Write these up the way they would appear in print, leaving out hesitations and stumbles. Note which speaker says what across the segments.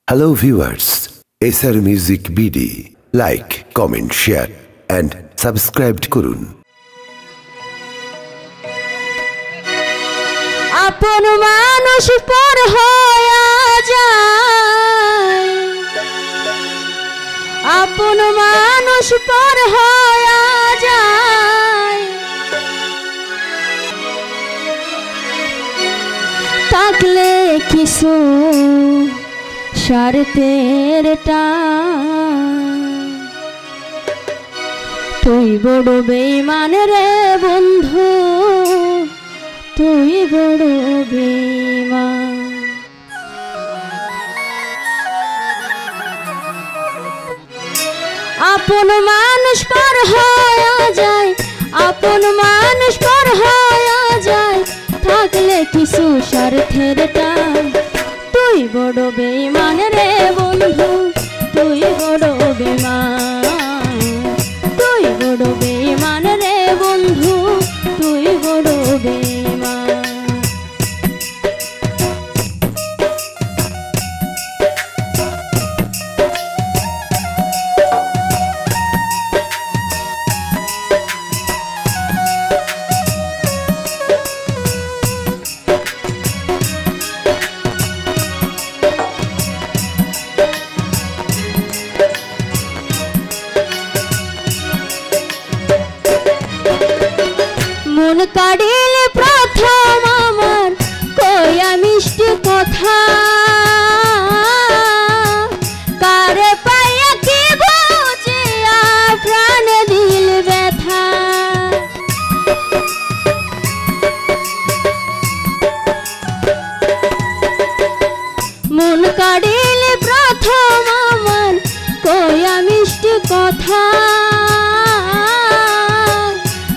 Speaker 1: Hello viewers, SR Music BD. Like, comment, share and subscribe করুন।
Speaker 2: আপন মানুষ পর হয়ে যায়, আপন মানুষ পর হয়ে যায়, থাকলে কিছু স্বার্থের টান, তুই বড় বেঈমান রে বন্ধু, তুই বড় বেঈমান। আপন মানুষ পর হয়ে যায়, আপন মানুষ পর হয়ে যায়, থাকলে কিছু স্বার্থের টান, তুই বড় বেঈমান রে বন্ধু, তুই বড় বেঈমান, তুই বড় বেঈমান রে বন্ধু, তুই বড় বেঈমান। মন কাড়িলে প্রথম আমার কইয়া মিষ্টি কথা, কারে পাইয়া কি বুঝিয়া প্রাণে দিল ব্যথা। মন কাড়িলে প্রথম আমার কইয়া মিষ্টি কথা,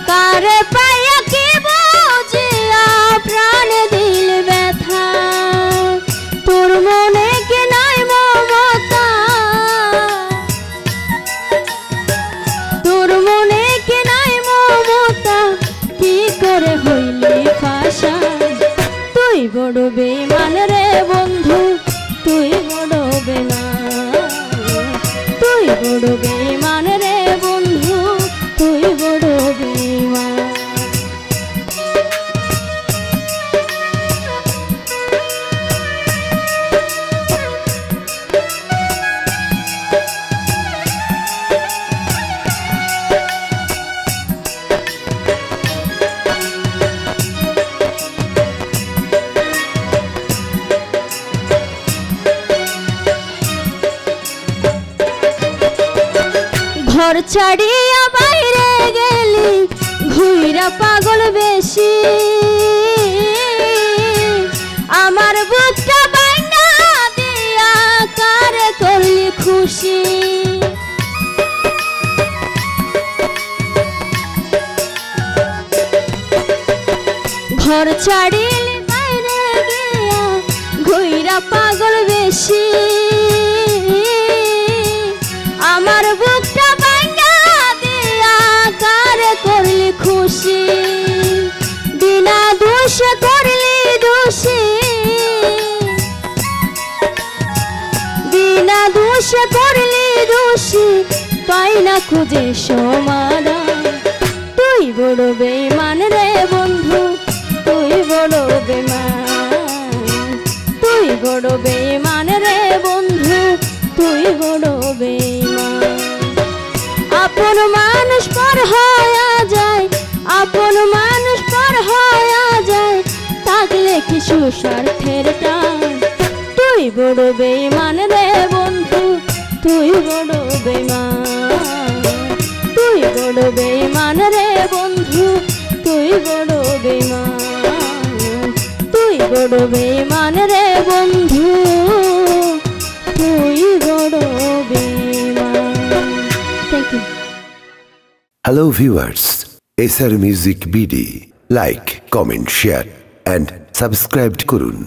Speaker 2: কারে পাইয়া কি বুঝিয়া প্রাণে দিল ব্যথা। তোর মনে কি নাই মমতা, তোর মনে কি নাই মমতা, কি করে হইলি ফাঁসা, তুই বড় বেঈমান রে বন্ধু, তুই বড় বেঈমান, তুই বড় বেঈমান রে বন্ধু, তুই বড় বেঈমান। ঘর ছাড়িয়া বাইরে গেলি ঘুইরা পাগল বেশি, আমার বুকটা ভাঙা দিয়া কারে করলি খুশি। ঘর ছাড়িলে বাইরে গিয়া ঘুইরা পাগল বেশি, আমার বুকটা ভাঙা দিয়া কারে করলি খুশি। বিনা দোষে করলি দোষী, বিনা দোষে করলি দোষী, পাই না খুঁজে সমাধান, তুই বড় বেঈমান রে বন্ধু, তুই বড় বেঈমান, তুই বড় বেঈমান রে বন্ধু, তুই বড় বেঈমান। আপন মানুষ পর হয়ে যায়, আপন মানুষ পর হয়ে যায়, থাকলে কিছু স্বার্থের টান, তুই বড় বেঈমান রে বন্ধু, তুই বড় বেঈমান, তুই বড় বেঈমান রে বন্ধু, তুই বড় বেঈমান, তুই বড় বেঈমান রে বন্ধু, তুই বড় বেঈমান। Thank you.
Speaker 1: Hello viewers, SR Music BD. Like, comment, share and subscribe করুন।